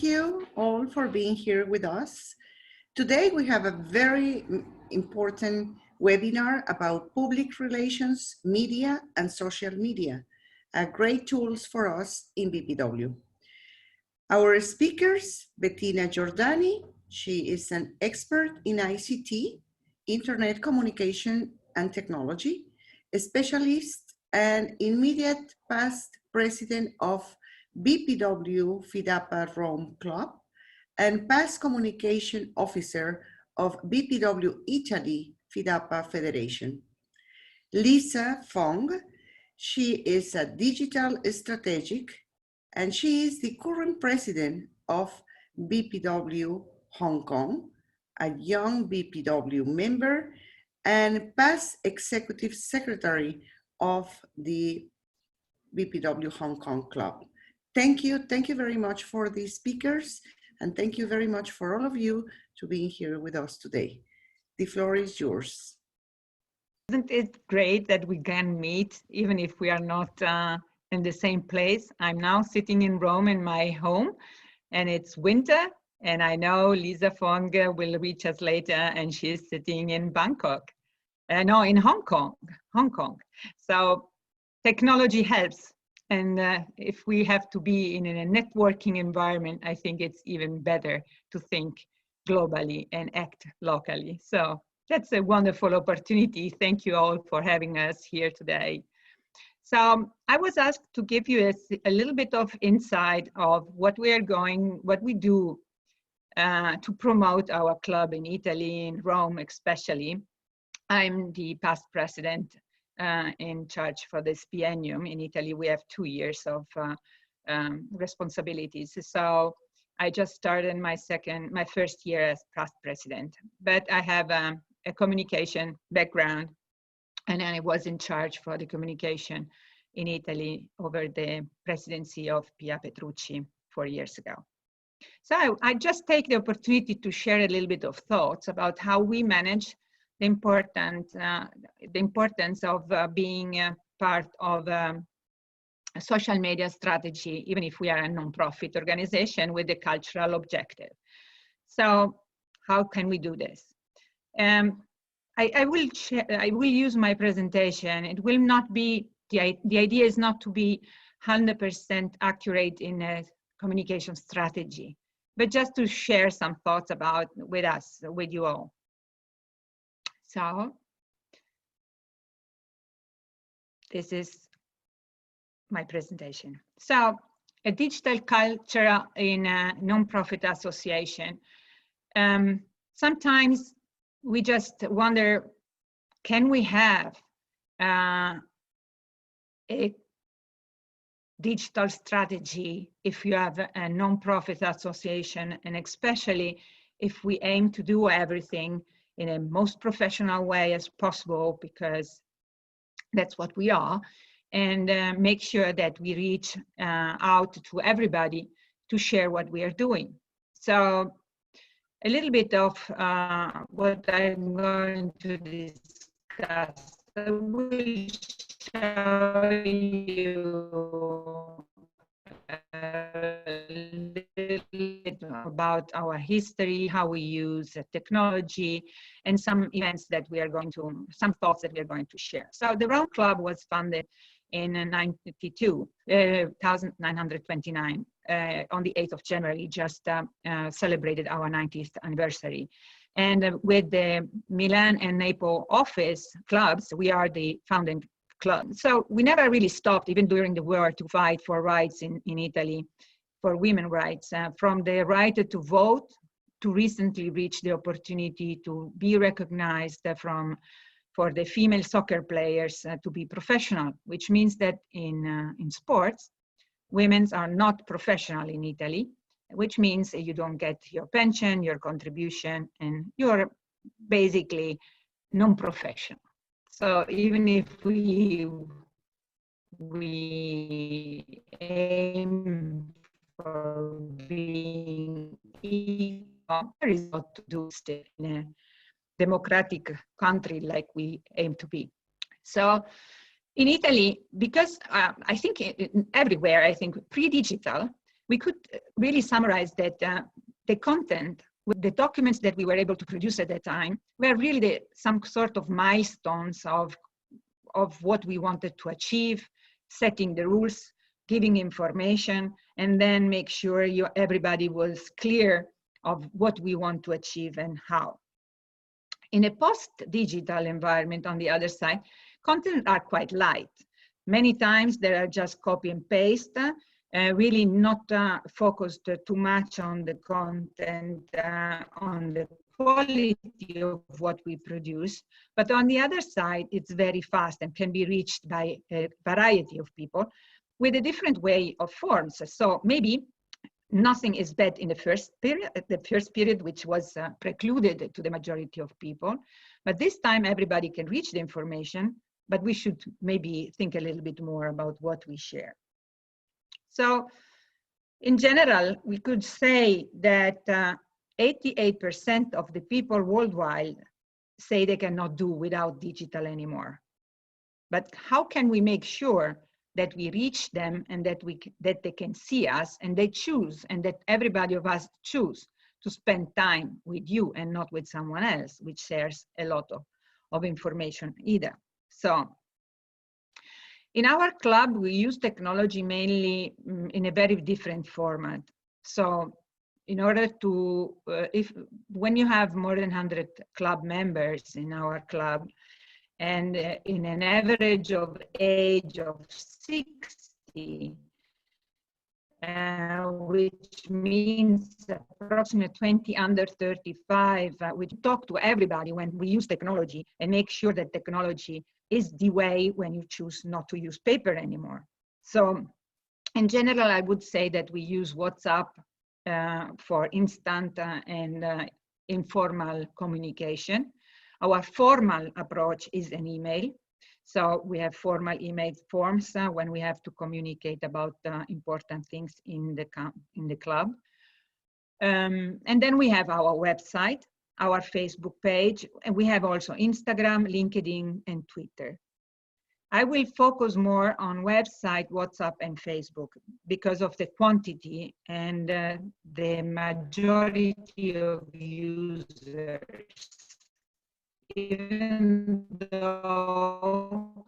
you all for being here with us. Today we have a very important webinar about public relations, media, and social media, great tools for us in BPW. Our speakers, Bettina Giordani, she is an expert in ICT, Internet Communication and Technology, a specialist and immediate past president of BPW FIDAPA Rome Club and past communication officer of BPW Italy FIDAPA Federation. Lisa Fong, she is a digital strategist and she is the current president of BPW Hong Kong, a young BPW member and past executive secretary of the BPW Hong Kong Club. Thank you very much for these speakers, and thank you very much for all of you to being here with us today. The floor is yours. Isn't it great that we can meet even if we are not in the same place? I'm now sitting in Rome in my home, and it's winter, and I know Lisa Fong will reach us later, and she's sitting in Bangkok. No, in Hong Kong. So technology helps. And if we have to be in a networking environment, I think it's even better to think globally and act locally. So that's a wonderful opportunity. Thank you all for having us here today. So I was asked to give you a little bit of insight of what we do to promote our club in Italy, in Rome especially. I'm the past president in charge for this biennium. In Italy, we have 2 years of responsibilities. So I just started my first year as past president, but I have a communication background, and I was in charge for the communication in Italy over the presidency of Pia Petrucci 4 years ago. So I just take the opportunity to share a little bit of thoughts about how we manage the importance of being part of a social media strategy, even if we are a non-profit organization with a cultural objective. So how can we do this? I will use my presentation. It will not be, the idea is not to be 100% accurate in a communication strategy, but just to share some thoughts with you all. So this is my presentation. So a digital culture in a non-profit association. Sometimes we just wonder, can we have a digital strategy if you have a non-profit association, and especially if we aim to do everything in a most professional way as possible, because that's what we are, and make sure that we reach out to everybody to share what we are doing. So a little bit of what I'm going to discuss. I will show you a little bit about our history, how we use technology, and some events that we are going to, some thoughts that we are going to share. So the Rome Club was founded in 1929, on the 8th of January, just celebrated our 90th anniversary. And with the Milan and Naples office clubs, we are the founding club. So we never really stopped, even during the war, to fight for rights in Italy, for women's rights, from the right to vote to recently reach the opportunity to be recognized for the female soccer players to be professional, which means that in sports, women are not professional in Italy, which means you don't get your pension, your contribution, and you're basically non-professional. So even if we aim for being equal, there is a lot to do still in a democratic country like we aim to be. So in Italy, because I think everywhere, I think pre-digital, we could really summarize that the content, with the documents that we were able to produce at that time, were really some sort of milestones of what we wanted to achieve, setting the rules, giving information, and then make sure everybody was clear of what we want to achieve and how. In a post-digital environment, on the other side, content are quite light. Many times they are just copy and paste, really not focused too much on the content, on the quality of what we produce. But on the other side, it's very fast and can be reached by a variety of people with a different way of forms. So maybe nothing is bad in the first period, which was precluded to the majority of people. But this time everybody can reach the information, but we should maybe think a little bit more about what we share. So in general, we could say that 88% of the people worldwide say they cannot do without digital anymore. But how can we make sure that we reach them and that they can see us and they choose, and that everybody of us choose to spend time with you and not with someone else, which shares a lot of information either. So in our club, we use technology mainly in a very different format. So in order to, when you have more than 100 club members in our club, and in an average of age of 60, which means approximately 20 under 35, we talk to everybody when we use technology and make sure that technology is the way when you choose not to use paper anymore. So in general, I would say that we use WhatsApp for instant and informal communication. Our formal approach is an email. So we have formal email forms when we have to communicate about important things in the club. And then we have our website, our Facebook page, and we have also Instagram, LinkedIn, and Twitter. I will focus more on website, WhatsApp, and Facebook because of the quantity and the majority of users. Even though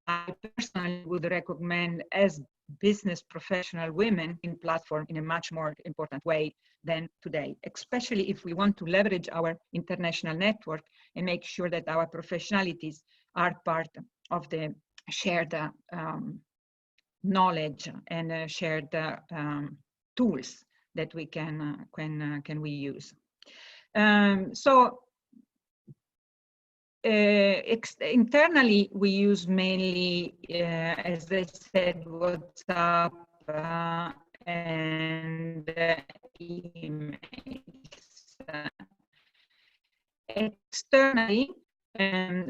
I personally would recommend, as business professional women, in platform in a much more important way than today, especially if we want to leverage our international network and make sure that our professionalities are part of the shared knowledge and shared tools that we can we use. Internally, we use mainly, as I said, WhatsApp and emails. Externally,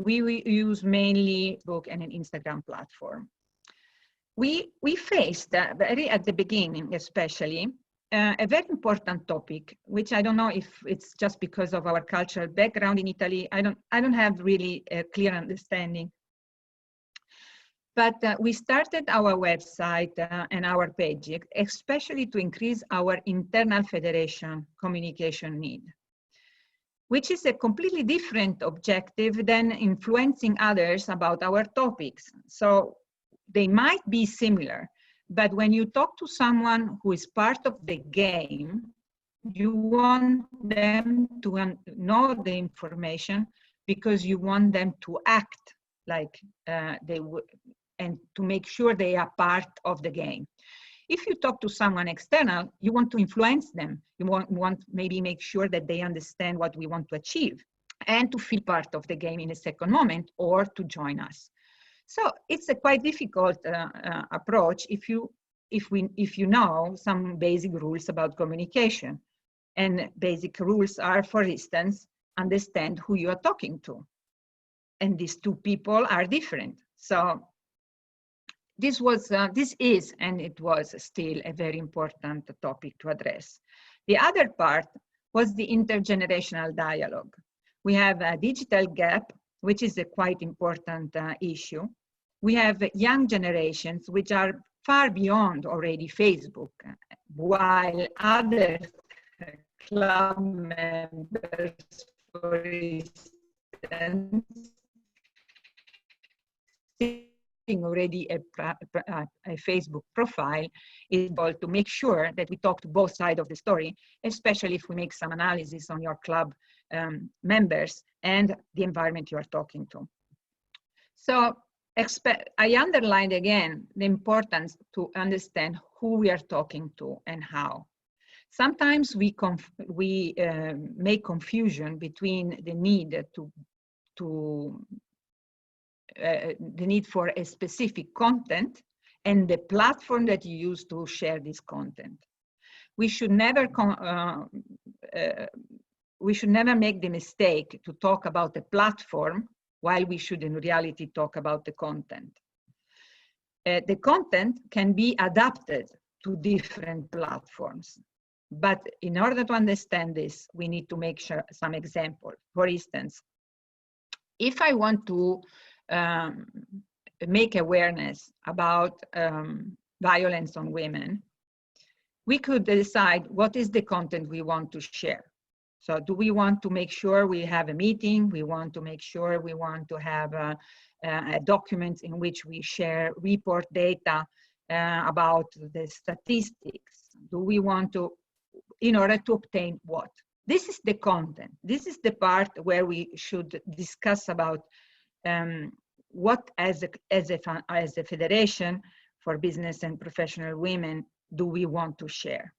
we use mainly Facebook and an Instagram platform. We faced very at the beginning, especially, a very important topic, which I don't know if it's just because of our cultural background in Italy. I don't have really a clear understanding. But we started our website and our page, especially to increase our internal federation communication need, which is a completely different objective than influencing others about our topics. So they might be similar, but when you talk to someone who is part of the game, you want them to know the information because you want them to act like they would, and to make sure they are part of the game. If you talk to someone external, you want to influence them. You want maybe make sure that they understand what we want to achieve and to feel part of the game in a second moment or to join us. So it's a quite difficult approach if you know some basic rules about communication. And basic rules are, for instance, understand who you are talking to. And these two people are different. So this is, and it was still a very important topic to address. The other part was the intergenerational dialogue. We have a digital gap, which is a quite important issue. We have young generations, which are far beyond already Facebook, while other club members, for instance, already a Facebook profile, is able to make sure that we talk to both sides of the story, especially if we make some analysis on your club members and the environment you are talking to. So I underlined again the importance to understand who we are talking to and how. Sometimes we make confusion between the need the need for a specific content and the platform that you use to share this content. We should never make the mistake to talk about the platform while we should in reality talk about the content. The content can be adapted to different platforms, but in order to understand this, we need to make sure some example. For instance, if I want to make awareness about violence on women, we could decide what is the content we want to share. So do we want to make sure we have a meeting? We want to make sure we want to have a document in which we share report data about the statistics. Do we want to, in order to obtain what? This is the content. This is the part where we should discuss about what as a federation for business and professional women do we want to share?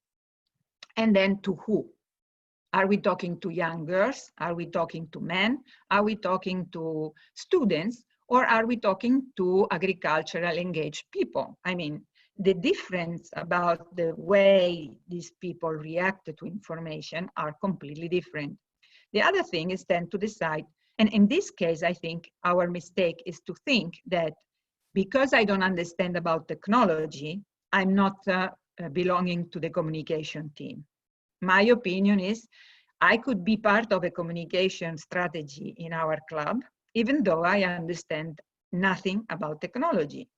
And then to who? Are we talking to young girls? Are we talking to men? Are we talking to students? Or are we talking to agricultural engaged people? I mean, the difference about the way these people react to information are completely different. The other thing is then to decide, and in this case, I think our mistake is to think that because I don't understand about technology, I'm not belonging to the communication team. My opinion is I could be part of a communication strategy in our club, even though I understand nothing about technology.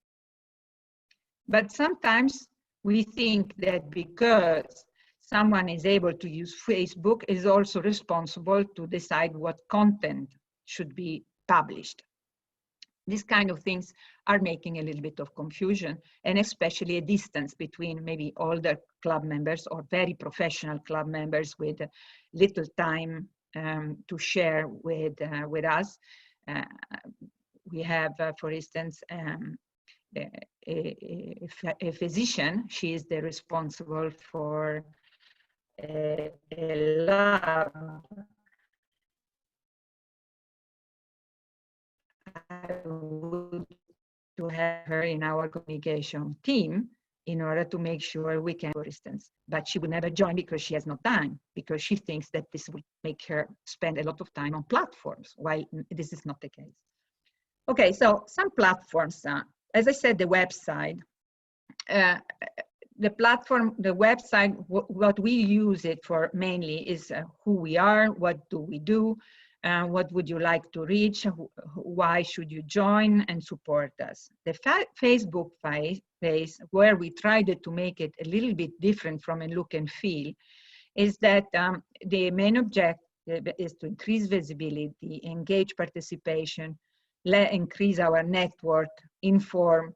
But sometimes we think that because someone is able to use Facebook is also responsible to decide what content should be published. These kind of things are making a little bit of confusion, and especially a distance between maybe older club members or very professional club members with little time to share with us. We have, for instance, a physician. She is the responsible for a lab. I would to have her in our communication team in order to make sure we can, for instance, but she would never join because she has no time, because she thinks that this will make her spend a lot of time on platforms, while this is not the case. Okay, so some platforms, as I said, the website, the platform, the website, what we use it for mainly is who we are, what do we do, what would you like to reach, why should you join and support us. The Facebook page, where we tried to make it a little bit different from a look and feel, is that the main objective is to increase visibility, engage participation, increase our network, inform,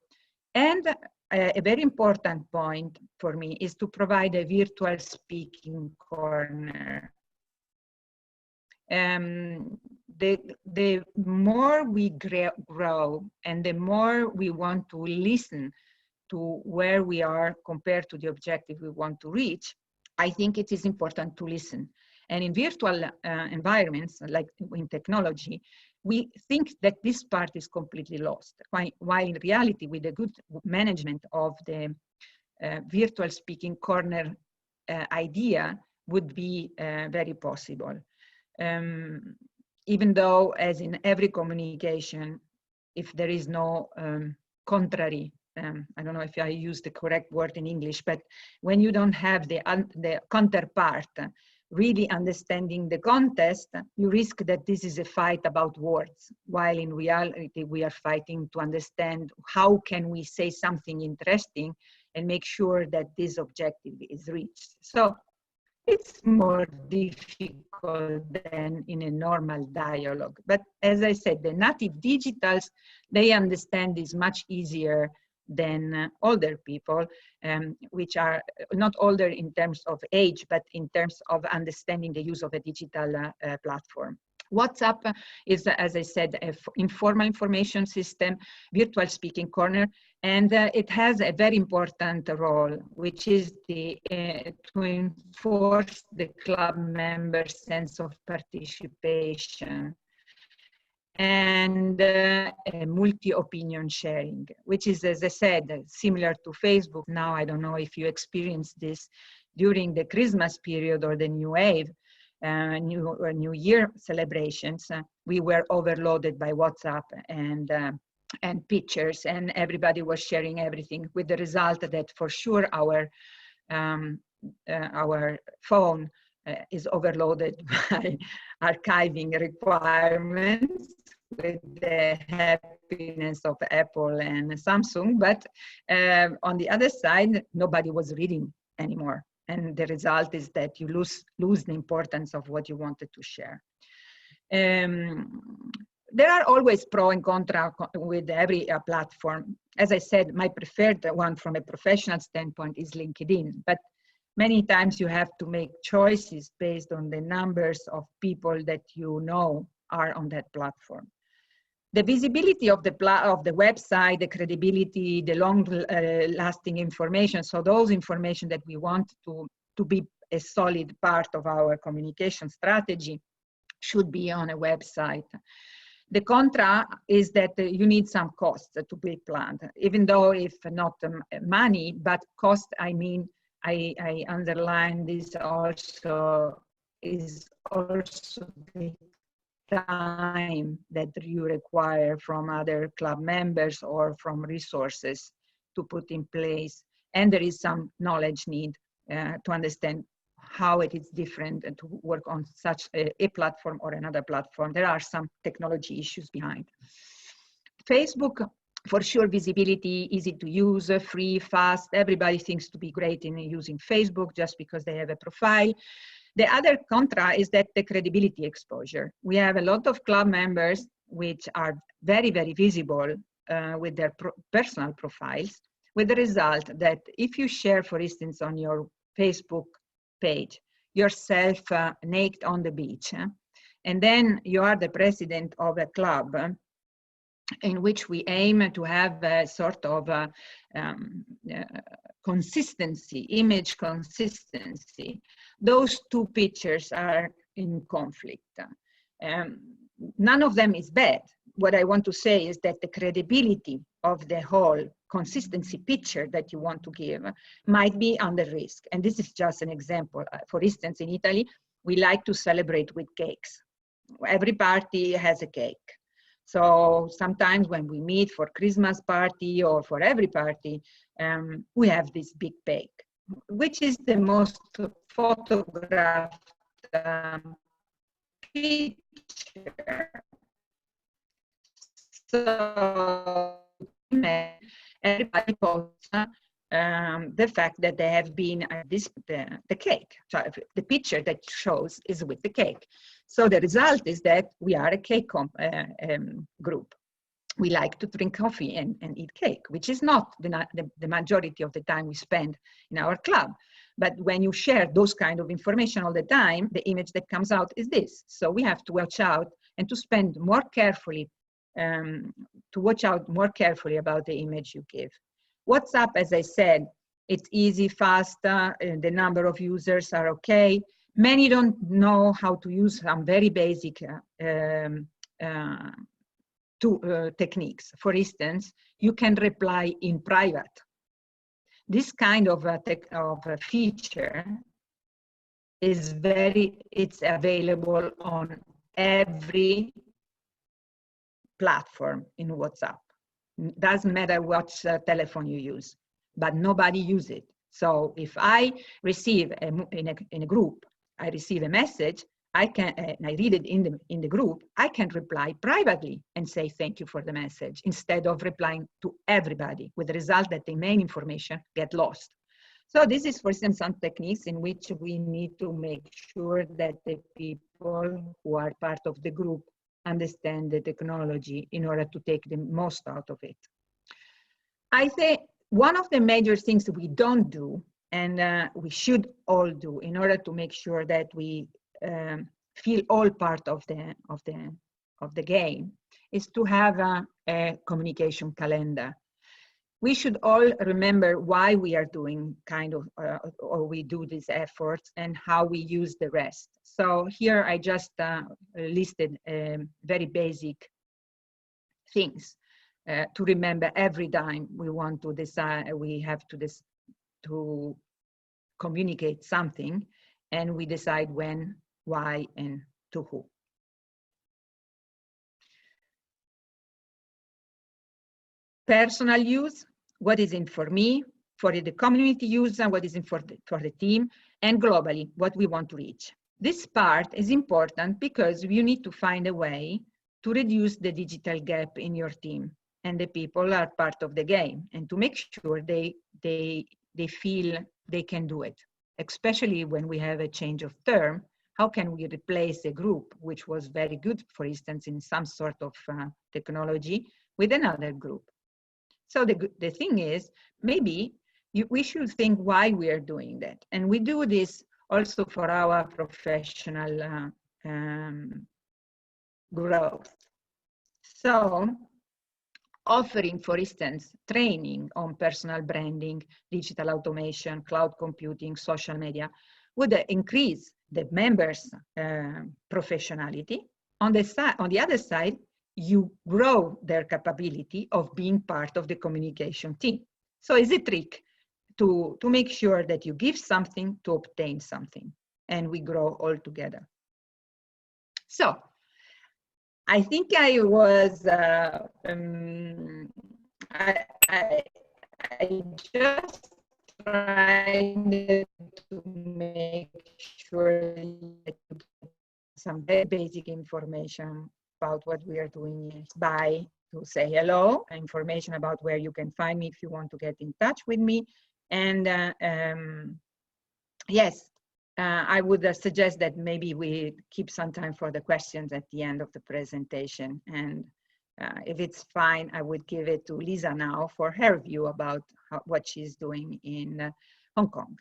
and a very important point for me is to provide a virtual speaking corner. The more we grow and the more we want to listen to where we are compared to the objective we want to reach, I think it is important to listen. And in virtual environments, like in technology, we think that this part is completely lost, while in reality, with the good management of the virtual speaking corner idea would be very possible. Even though, as in every communication, if there is no contrary, I don't know if I use the correct word in English, but when you don't have the counterpart really understanding the context, you risk that this is a fight about words, while in reality we are fighting to understand how can we say something interesting and make sure that this objective is reached. So it's more difficult than in a normal dialogue. But as I said, the native digitals, they understand this much easier than older people, which are not older in terms of age, but in terms of understanding the use of a digital platform. WhatsApp is, as I said, an informal information system, virtual speaking corner, and it has a very important role, which is to enforce the club members' sense of participation and multi-opinion sharing, which is, as I said, similar to Facebook. Now, I don't know if you experienced this during the Christmas period or the New Wave, New Year celebrations. We were overloaded by WhatsApp and pictures, and everybody was sharing everything, with the result that for sure our phone is overloaded by archiving requirements, with the happiness of Apple and Samsung. But on the other side, nobody was reading anymore. And the result is that you lose the importance of what you wanted to share. There are always pro and contra with every platform. As I said, my preferred one from a professional standpoint is LinkedIn, but many times you have to make choices based on the numbers of people that you know are on that platform. The visibility of the website, the credibility, the long-lasting information, so those information that we want to be a solid part of our communication strategy should be on a website. The contra is that you need some costs to be planned, even though if not money, but cost, I mean, I underline this also, is also the time that you require from other club members or from resources to put in place. And there is some knowledge need to understand how it is different and to work on such a platform or another platform. There are some technology issues behind. Facebook, for sure, visibility, easy to use, free, fast. Everybody thinks to be great in using Facebook just because they have a profile. The other contra is that the credibility exposure. We have a lot of club members which are very, very visible with their personal profiles, with the result that if you share, for instance, on your Facebook page, yourself naked on the beach, and then you are the president of a club in which we aim to have a sort of consistency, image consistency. Those two pictures are in conflict. None of them is bad. What I want to say is that the credibility of the whole consistency picture that you want to give might be under risk. And this is just an example. For instance, in Italy, we like to celebrate with cakes. Every party has a cake. So sometimes when we meet for Christmas party or for every party, we have this big cake, which is the most photographed picture. So everybody posts the fact that they have been at the cake. So the picture that shows is with the cake. So the result is that we are a cake group. We like to drink coffee and eat cake, which is not the majority of the time we spend in our club. But when you share those kind of information all the time, the image that comes out is this. So we have to watch out and to spend more carefully, to watch out more carefully about the image you give. WhatsApp, as I said, it's easy, fast, the number of users are okay. Many don't know how to use some very basic techniques. For instance, you can reply in private. This kind of a feature is it's available on every platform in WhatsApp. Doesn't matter what telephone you use, but nobody uses it. So if I receive in a group I receive a message, I can, and I read it in the group, I can reply privately and say thank you for the message instead of replying to everybody, with the result that the main information get lost. So this is, for instance, some techniques in which we need to make sure that the people who are part of the group understand the technology in order to take the most out of it. I think one of the major things that we don't do, and we should all do in order to make sure that we feel all part of the game, is to have a communication calendar. We should all remember why we are doing or we do these efforts and how we use the rest. So here I just listed very basic things to remember every time we want to decide, we have to communicate something, and we decide when, why, and to who. Personal use, what is in for me, for the community use, and what is in for the team, and globally, what we want to reach. This part is important because you need to find a way to reduce the digital gap in your team, and the people are part of the game, and to make sure they feel they can do it, especially when we have a change of term. How can we replace a group which was very good, for instance, in some sort of technology, with another group? So the thing is, maybe we should think why we are doing that. And we do this also for our professional growth. So offering, for instance, training on personal branding, digital automation, cloud computing, social media would increase the members' professionality. On the other side, you grow their capability of being part of the communication team. So it's a trick to make sure that you give something to obtain something, and we grow all together. So I think I was, I just tried to make sure that you get some very basic information about what we are doing by to say hello, information about where you can find me if you want to get in touch with me. And yes, I would suggest that maybe we keep some time for the questions at the end of the presentation. And if it's fine, I would give it to Lisa now for her view about what she's doing in Hong Kong.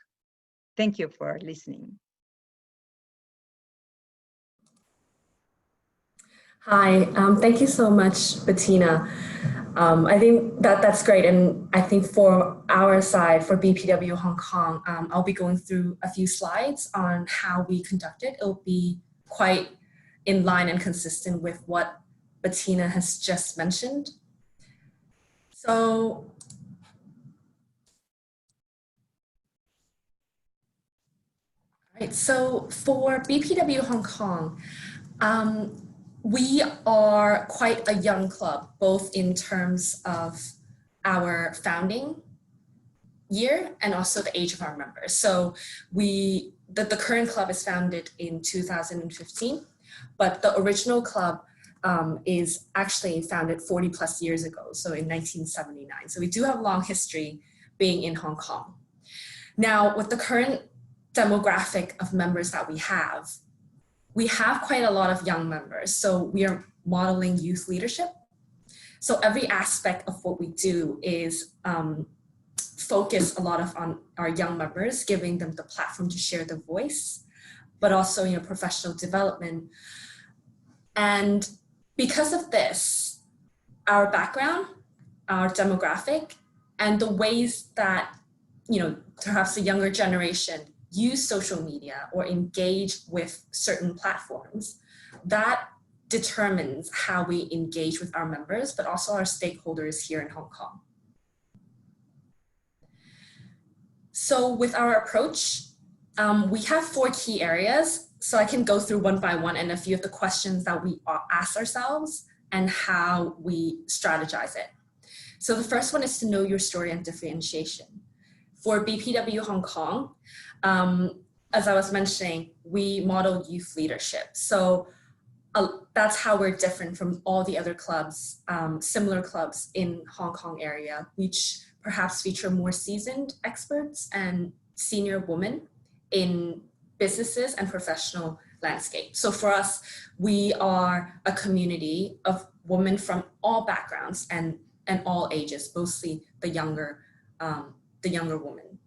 Thank you for listening. Hi, thank you so much, Bettina. I think that's great. And I think for our side, for BPW Hong Kong, I'll be going through a few slides on how we conduct it. It'll be quite in line and consistent with what Bettina has just mentioned. So, all right, so for BPW Hong Kong, we are quite a young club, both in terms of our founding year and also the age of our members. So the current club is founded in 2015, but the original club is actually founded 40 plus years ago, so in 1979. So we do have a long history being in Hong Kong. Now, with the current demographic of members that we have quite a lot of young members. So we are modeling youth leadership. So every aspect of what we do is focus a lot on our young members, giving them the platform to share their voice, but also, professional development. And because of this, our background, our demographic, and the ways that, perhaps the younger generation use social media or engage with certain platforms, that determines how we engage with our members, but also our stakeholders here in Hong Kong. So with our approach, we have 4 key areas. So I can go through one by one and a few of the questions that we ask ourselves and how we strategize it. So the first one is to know your story and differentiation. For BPW Hong Kong, as I was mentioning, we model youth leadership. So that's how we're different from all the other clubs, similar clubs in Hong Kong area, which perhaps feature more seasoned experts and senior women in businesses and professional landscape. So for us, we are a community of women from all backgrounds and all ages, mostly the younger women.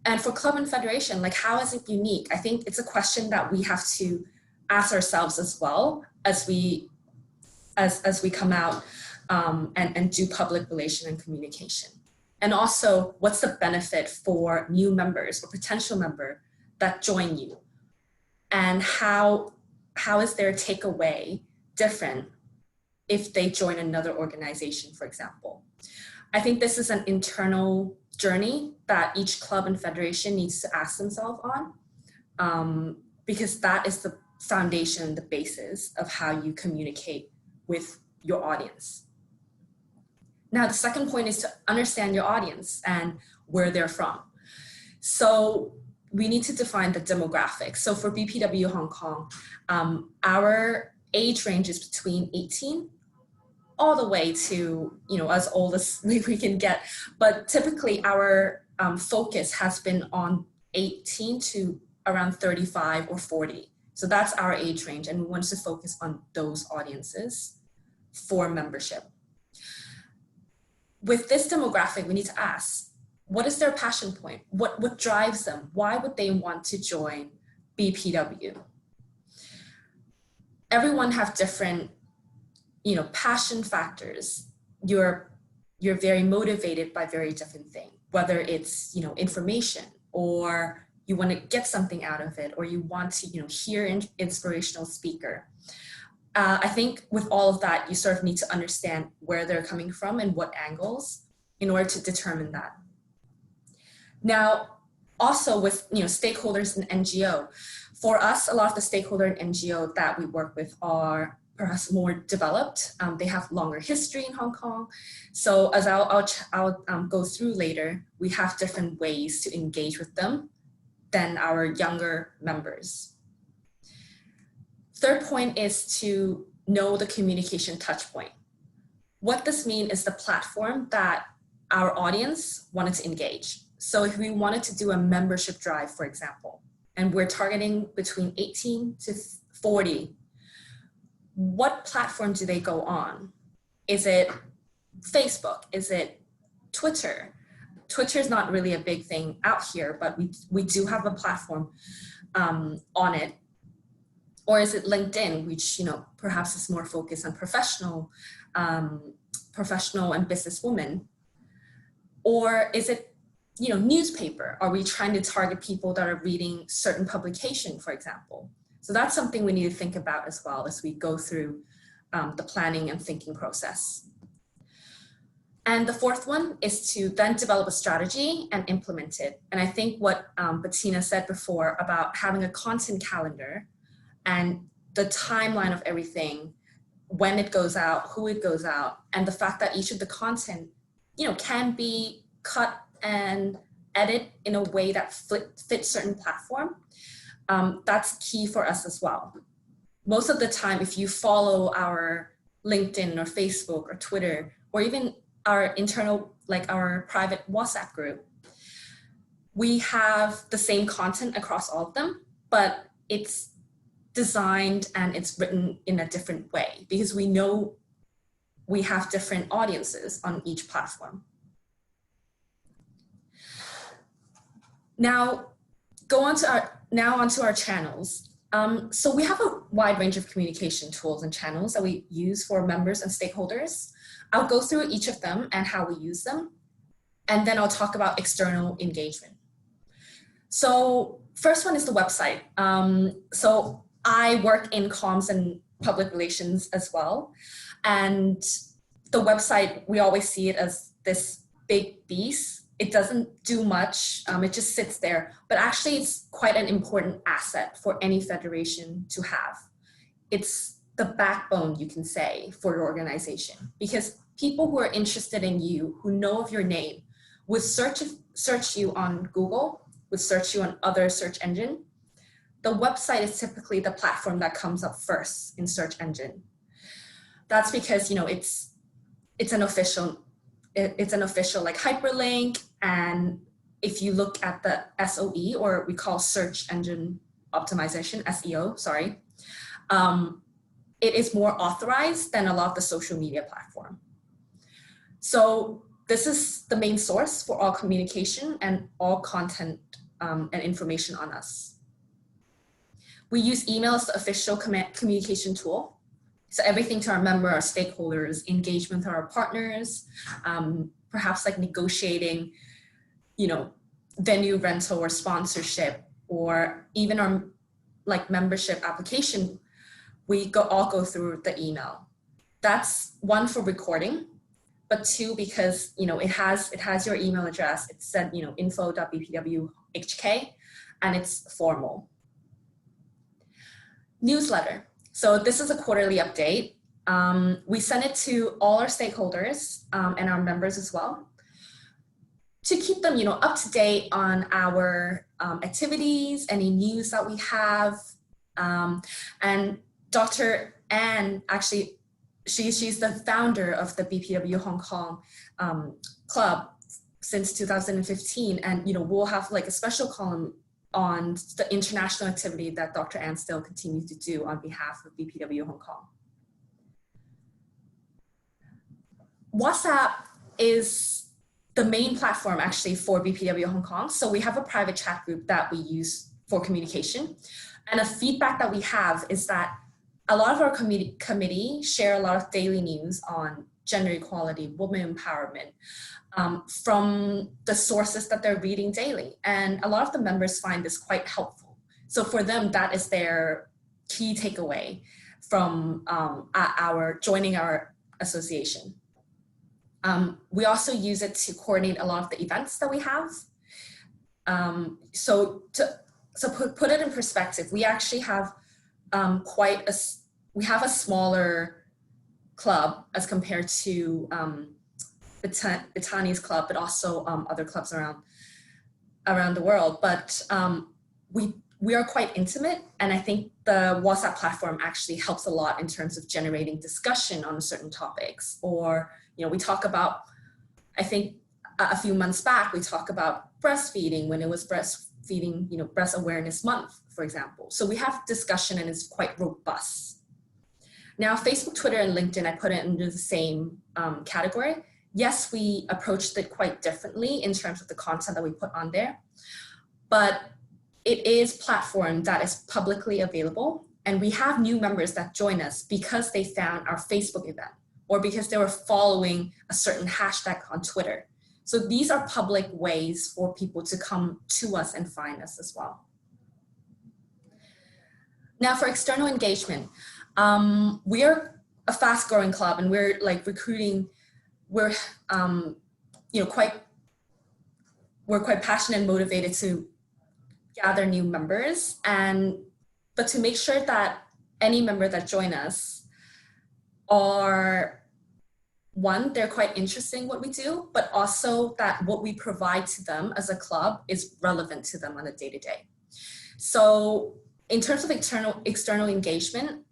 And for club and federation, like, how is it unique? I think it's a question that we have to ask ourselves as well as we come out and do public relation and communication. And also, what's the benefit for new members or potential member that join you? And how is their takeaway different if they join another organization, for example? I think this is an internal journey that each club and federation needs to ask themselves on, because that is the foundation, the basis of how you communicate with your audience. Now, the second point is to understand your audience and where they're from. So we need to define the demographics. So for BPW Hong Kong, our age range is between 18 all the way to, as old as we can get. But typically our focus has been on 18 to around 35 or 40. So that's our age range, and we want to focus on those audiences for membership. With this demographic, we need to ask, what is their passion point? What drives them? Why would they want to join BPW? Everyone have different, passion factors. You're very motivated by very different things, whether it's, information, or you want to get something out of it, or you want to, hear an inspirational speaker. I think with all of that, you sort of need to understand where they're coming from and what angles in order to determine that. Now, also with, stakeholders and NGO, for us, a lot of the stakeholder and NGO that we work with are perhaps more developed. They have longer history in Hong Kong. So as I'll go through later, we have different ways to engage with them than our younger members. Third point is to know the communication touch point. What this means is the platform that our audience wanted to engage. So if we wanted to do a membership drive, for example, and we're targeting between 18 to 40, what platform do they go on? Is it Facebook? Is it Twitter? Twitter is not really a big thing out here, but we do have a platform on it. Or is it LinkedIn, which perhaps is more focused on professional and business women? Or is it newspaper? Are we trying to target people that are reading certain publication, for example? So that's something we need to think about as well as we go through the planning and thinking process. And the fourth one is to then develop a strategy and implement it. And I think what Bettina said before about having a content calendar and the timeline of everything, when it goes out, who it goes out, and the fact that each of the content, can be cut and edit in a way that fits certain platform, that's key for us as well. Most of the time, if you follow our LinkedIn or Facebook or Twitter, or even our internal, like our private WhatsApp group, we have the same content across all of them, but it's designed and it's written in a different way because we know we have different audiences on each platform. Now, onto our channels. So we have a wide range of communication tools and channels that we use for members and stakeholders. I'll go through each of them and how we use them, and then I'll talk about external engagement. So first one is the website. So I work in comms and public relations as well. And the website, we always see it as this big beast. It doesn't do much, it just sits there. But actually it's quite an important asset for any federation to have. It's the backbone, you can say, for your organization. Because people who are interested in you, who know of your name, would search you on Google would search you on other search engine, the website is typically the platform that comes up first in search engine. That's because, you know, it's an official like hyperlink, and if you look at the SOE, or we call search engine optimization, SEO, sorry, it is more authorized than a lot of the social media platform. So this is the main source for all communication and all content and information on us. We use email as the official communication tool. So everything to our member, our stakeholders, engagement with our partners, perhaps like negotiating, you know, venue rental or sponsorship, or even our like membership application, we all go through the email. That's one for recording, but two, because, you know, it has your email address. It's said, you know, info.bpwhk, and it's formal. Newsletter. So this is a quarterly update. We send it to all our stakeholders and our members as well, to keep them, you know, up to date on our activities, any news that we have. And Dr. Anne, actually, she's the founder of the BPW Hong Kong club since 2015. And, you know, we'll have like a special column on the international activity that Dr. Anne still continues to do on behalf of BPW Hong Kong. WhatsApp is the main platform actually for BPW Hong Kong. So we have a private chat group that we use for communication. And a feedback that we have is that a lot of our committee share a lot of daily news on gender equality, women empowerment, from the sources that they're reading daily. And a lot of the members find this quite helpful. So for them, that is their key takeaway from joining our association. We also use it to coordinate a lot of the events that we have. So put it in perspective, we actually have we have a smaller club as compared to Bettina's club, but also other clubs around the world. But we are quite intimate, and I think the WhatsApp platform actually helps a lot in terms of generating discussion on certain topics. Or, you know, we talk about, I think a few months back, we talked about breastfeeding when it was breastfeeding, you know, breast awareness month, for example. So we have discussion, and it's quite robust. Now, Facebook, Twitter, and LinkedIn, I put it under the same category. Yes, we approached it quite differently in terms of the content that we put on there, but it is a platform that is publicly available, and we have new members that join us because they found our Facebook event or because they were following a certain hashtag on Twitter. So these are public ways for people to come to us and find us as well. Now, for external engagement, we are a fast-growing club, and we're like recruiting. We're you know, we're quite passionate and motivated to gather new members, but to make sure that any member that join us are, one, they're quite interested in what we do, but also that what we provide to them as a club is relevant to them on a day-to-day. So in terms of external engagement,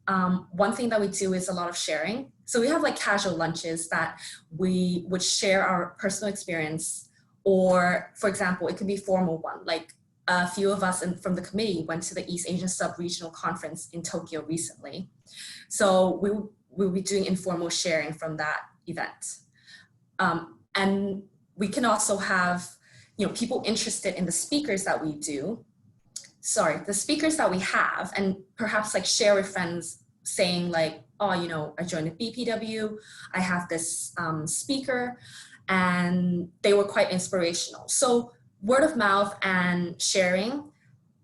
one thing that we do is a lot of sharing. So we have like casual lunches that we would share our personal experience, or for example, it could be formal one. Like a few of us from the committee went to the East Asian Sub-Regional Conference in Tokyo recently. So we'll be doing informal sharing from that event. And we can also have, you know, people interested in the speakers that we have, and perhaps like share with friends saying like, oh, you know, I joined a BPW, I have this speaker, and they were quite inspirational. So word of mouth and sharing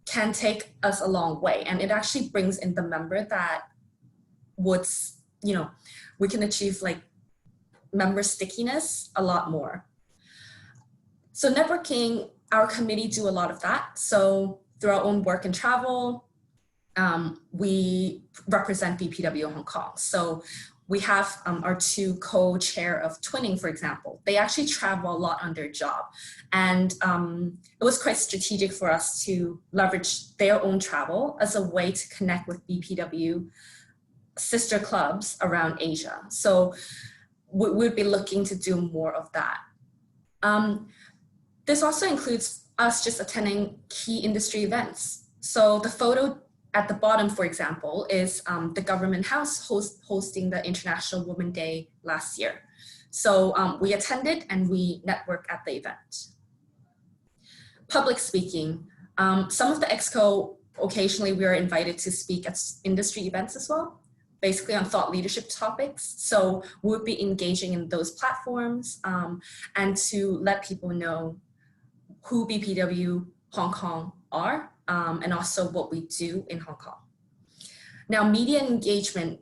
can take us a long way, and it actually brings in the member that would, you know, we can achieve like member stickiness a lot more. So networking, our committee do a lot of that. So through our own work and travel, we represent BPW Hong Kong. So we have our two co-chair of twinning, for example. They actually travel a lot on their job. And it was quite strategic for us to leverage their own travel as a way to connect with BPW sister clubs around Asia. So we'd be looking to do more of that. This also includes us just attending key industry events. So the photo at the bottom, for example, is the government house hosting the International Women's Day last year. So we attended and we networked at the event. Public speaking. Some of the exco, occasionally we are invited to speak at industry events as well, basically on thought leadership topics. So we'll be engaging in those platforms and to let people know who BPW Hong Kong are and also what we do in Hong Kong. Now, media engagement,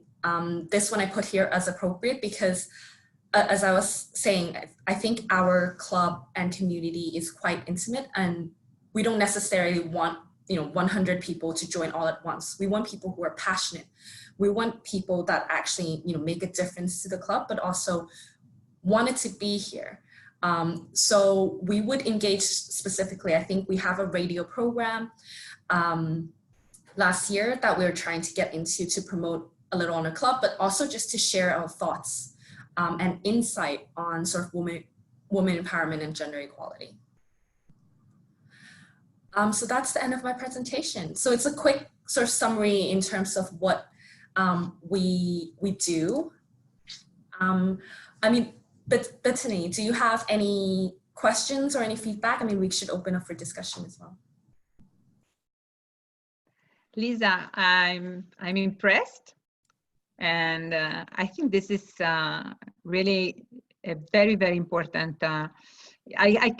this one I put here as appropriate because as I was saying, I think our club and community is quite intimate and we don't necessarily want 100 people to join all at once. We want people who are passionate. We want people that actually make a difference to the club, but also wanted to be here. So we would engage specifically. I think we have a radio program last year that we were trying to get into to promote a little on our club, but also just to share our thoughts and insight on sort of women empowerment and gender equality. So that's the end of my presentation. So it's a quick sort of summary in terms of what we do. I mean, but Bettina, do you have any questions or any feedback? I mean, we should open up for discussion as well. Lisa, I'm impressed, and I think this is really a very, very important. I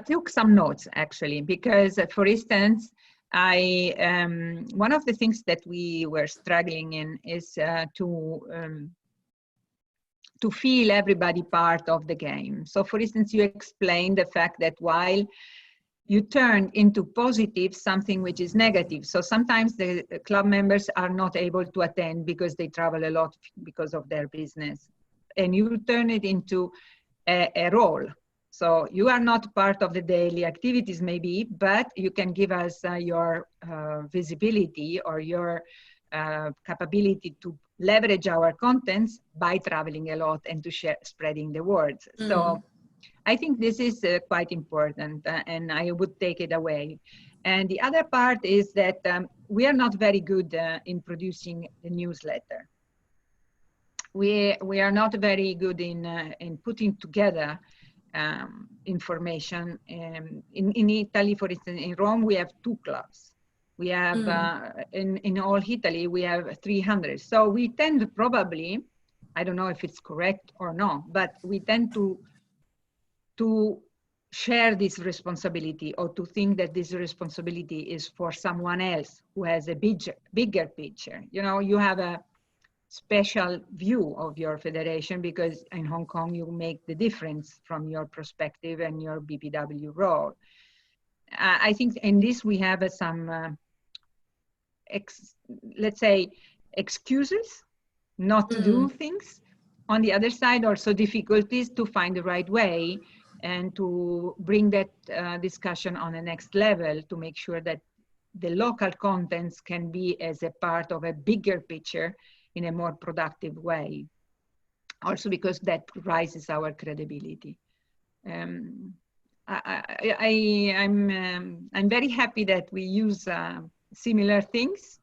took some notes actually, because for instance, one of the things that we were struggling in is to feel everybody part of the game. So for instance, you explained the fact that while you turn into positive something which is negative. So sometimes the club members are not able to attend because they travel a lot because of their business. And you turn it into a role. So you are not part of the daily activities maybe, but you can give us your visibility or your capability to leverage our contents by traveling a lot and to spreading the words. So I think this is quite important and I would take it away. And the other part is that we are not very good in producing the newsletter. We are not very good in putting together information. In Italy, for instance, in Rome, we have 2 clubs. We have, in all Italy, we have 300. So we tend to probably, I don't know if it's correct or not, but we tend to share this responsibility or to think that this responsibility is for someone else who has a bigger picture. You have a special view of your federation because in Hong Kong, you make the difference from your perspective and your BPW role. I think in this we have some, let's say, excuses not to do things. On the other side, also difficulties to find the right way and to bring that discussion on the next level to make sure that the local contents can be as a part of a bigger picture in a more productive way. Also because that rises our credibility. I'm very happy that we use similar things.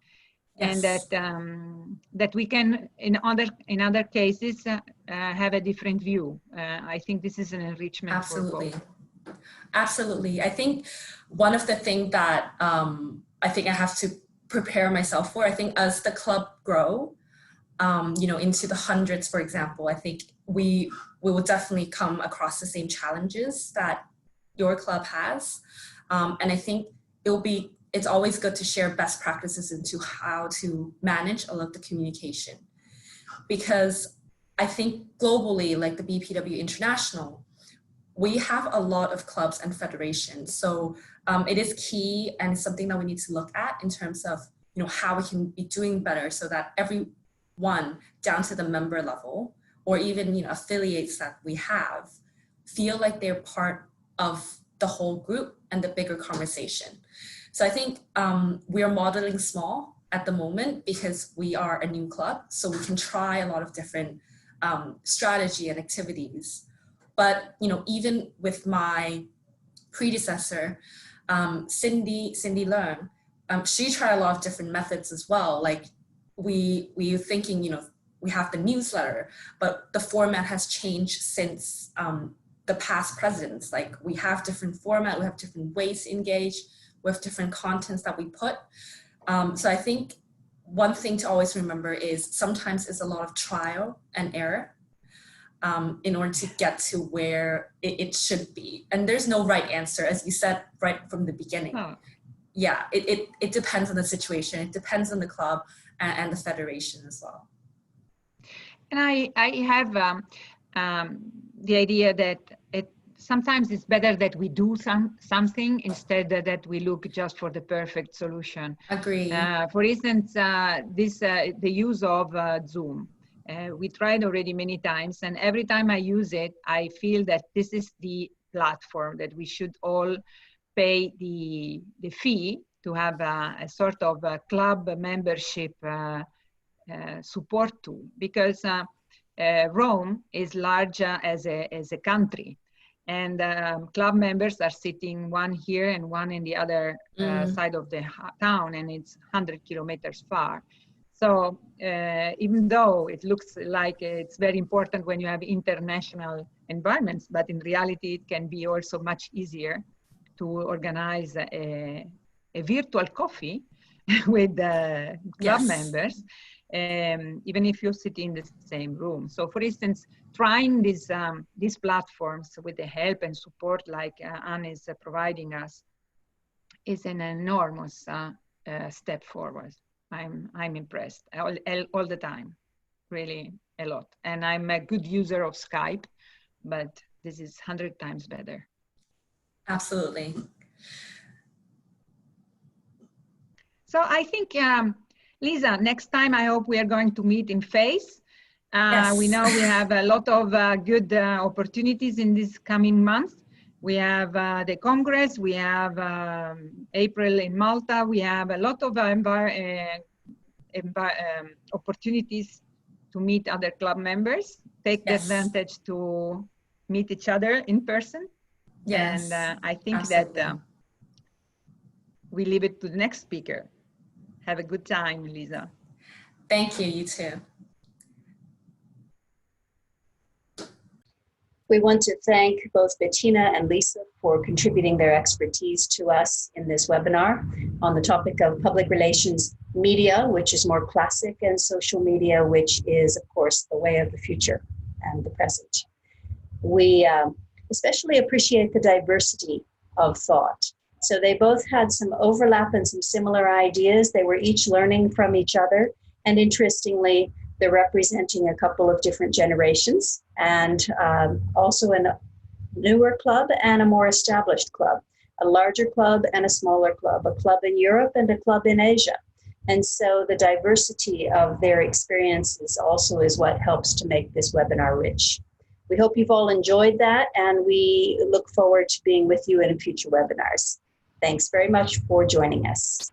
Yes. And that we can in other cases have a different view. I think this is an enrichment. Absolutely. For both. Absolutely. I think one of the things that I think I have to prepare myself for, I think as the club grow, into the hundreds, for example, I think we will definitely come across the same challenges that your club has. And I think it's always good to share best practices into how to manage all of the communication. Because I think globally, like the BPW International, we have a lot of clubs and federations. So it is key and something that we need to look at in terms of, how we can be doing better so that one, down to the member level, or even, you know, affiliates that we have, feel like they're part of the whole group and the bigger conversation. So I think we are modeling small at the moment because we are a new club, so we can try a lot of different strategy and activities. But, you know, even with my predecessor, Cindy Leung, she tried a lot of different methods as well. Like we were thinking, you know, we have the newsletter, but the format has changed since the past presidents. Like we have different format, we have different ways to engage, we have different contents that we put. So I think one thing to always remember is sometimes it's a lot of trial and error in order to get to where it should be. And there's no right answer, as you said right from the beginning. Oh. Yeah, it depends on the situation. It depends on the club and the federation as well. And I have the idea that sometimes it's better that we do something instead that we look just for the perfect solution. Agree. For instance, the use of Zoom. We tried already many times, and every time I use it, I feel that this is the platform that we should all pay the fee to have a sort of a club membership support tool, because Rome is large as a country, and club members are sitting one here and one in the other side of the town, and it's 100 kilometers far. So even though it looks like it's very important when you have international environments, but in reality it can be also much easier to organize a virtual coffee with club members, even if you sit in the same room. So for instance, trying these platforms with the help and support like Anne is providing us is an enormous step forward. I'm impressed all the time, really a lot. And I'm a good user of Skype, but this is 100 times better. Absolutely. So I think, Lisa, next time I hope we are going to meet in face. Yes. We know we have a lot of good opportunities in these coming months. We have the Congress, we have April in Malta, we have a lot of opportunities to meet other club members, take the advantage to meet each other in person. Yes, and I think that we leave it to the next speaker. Have a good time, Lisa. Thank you, you too. We want to thank both Bettina and Lisa for contributing their expertise to us in this webinar on the topic of public relations media, which is more classic, and social media, which is, of course, the way of the future and the present. We especially appreciate the diversity of thought. So they both had some overlap and some similar ideas. They were each learning from each other. And interestingly, they're representing a couple of different generations, and also a newer club and a more established club, a larger club and a smaller club, a club in Europe and a club in Asia. And so the diversity of their experiences also is what helps to make this webinar rich. We hope you've all enjoyed that, and we look forward to being with you in future webinars. Thanks very much for joining us.